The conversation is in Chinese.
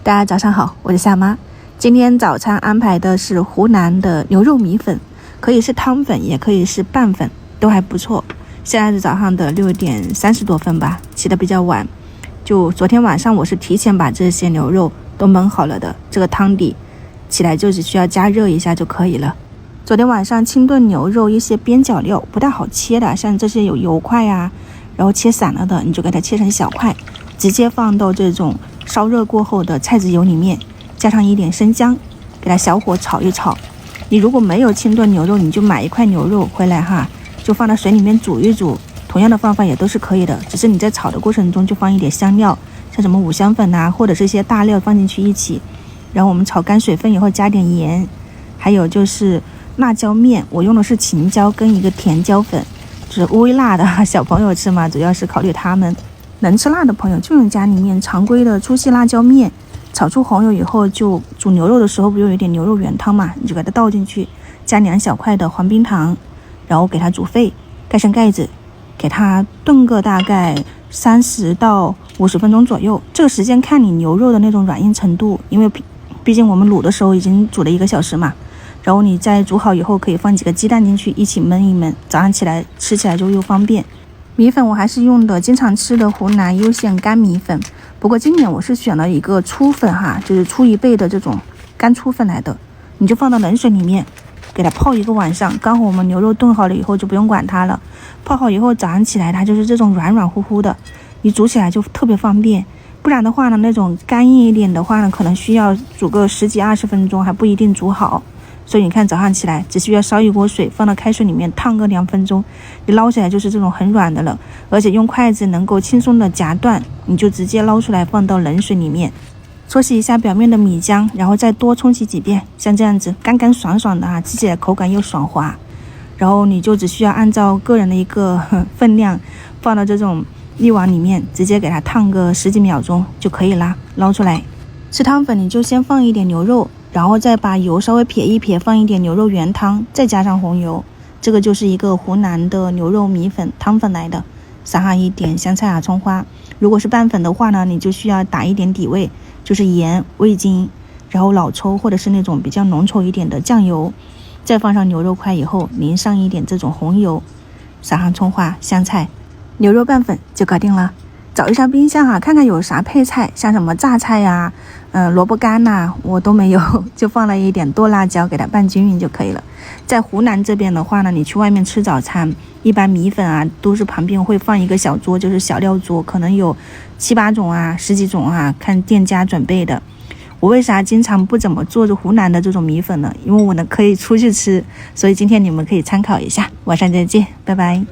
大家早上好，我是夏妈。今天早餐安排的是湖南的牛肉米粉，可以是汤粉，也可以是拌粉，都还不错。现在是早上的6点30多分吧，起得比较晚。就昨天晚上我是提前把这些牛肉都焖好了的，这个汤底起来就只需要加热一下就可以了。昨天晚上清炖牛肉一些边角料不太好切的，像这些有油块啊，然后切散了的，你就给它切成小块，直接放到这种烧热过后的菜籽油里面，加上一点生姜，给它小火炒一炒。你如果没有清炖牛肉，你就买一块牛肉回来哈，就放到水里面煮一煮，同样的方法也都是可以的，只是你在炒的过程中就放一点香料，像什么五香粉啊，或者是一些大料放进去一起，然后我们炒干水分以后加点盐，还有就是辣椒面，我用的是青椒跟一个甜椒粉，就是微辣的，小朋友吃嘛，主要是考虑他们。能吃辣的朋友就用家里面常规的粗细辣椒面，炒出红油以后，就煮牛肉的时候不就有一点牛肉原汤嘛，你就给它倒进去，加2小块的黄冰糖，然后给它煮沸，盖上盖子，给它炖个大概30到50分钟左右。这个时间看你牛肉的那种软硬程度，因为毕竟我们卤的时候已经煮了1个小时嘛，然后你在煮好以后可以放几个鸡蛋进去一起焖一焖，早上起来吃起来就又方便。米粉我还是用的经常吃的湖南优选干米粉，不过今年我是选了一个粗粉哈，就是粗1倍的这种干粗粉来的，你就放到冷水里面给它泡1个晚上，刚好我们牛肉炖好了以后就不用管它了，泡好以后早上起来它就是这种软软乎乎的，你煮起来就特别方便。不然的话呢，那种干硬一点的话呢，可能需要煮个10几20分钟还不一定煮好。所以你看早上起来只需要烧一锅水，放到开水里面烫个2分钟，你捞起来就是这种很软的了，而且用筷子能够轻松的夹断，你就直接捞出来放到冷水里面，搓洗一下表面的米浆，然后再多冲洗几遍，像这样子干干爽爽的啊，吃起来口感又爽滑。然后你就只需要按照个人的一个分量放到这种一碗里面，直接给它烫个10几秒钟就可以啦，捞出来。吃汤粉你就先放一点牛肉，然后再把油稍微撇一撇，放一点牛肉原汤，再加上红油，这个就是一个湖南的牛肉米粉汤粉来的，撒上一点香菜啊葱花。如果是拌粉的话呢，你就需要打一点底味，就是盐味精，然后老抽或者是那种比较浓稠一点的酱油，再放上牛肉块以后淋上一点这种红油，撒上葱花香菜，牛肉拌粉就搞定了。找一下冰箱啊，看看有啥配菜，像什么榨菜呀、萝卜干呐，我都没有，就放了一点剁辣椒，给它拌均匀就可以了。在湖南这边的话呢，你去外面吃早餐，一般米粉啊都是旁边会放一个小桌，就是小料桌，可能有7、8种啊，10几种啊，看店家准备的。我为啥经常不怎么做着湖南的这种米粉呢？因为我呢可以出去吃，所以今天你们可以参考一下。晚上再见，拜拜。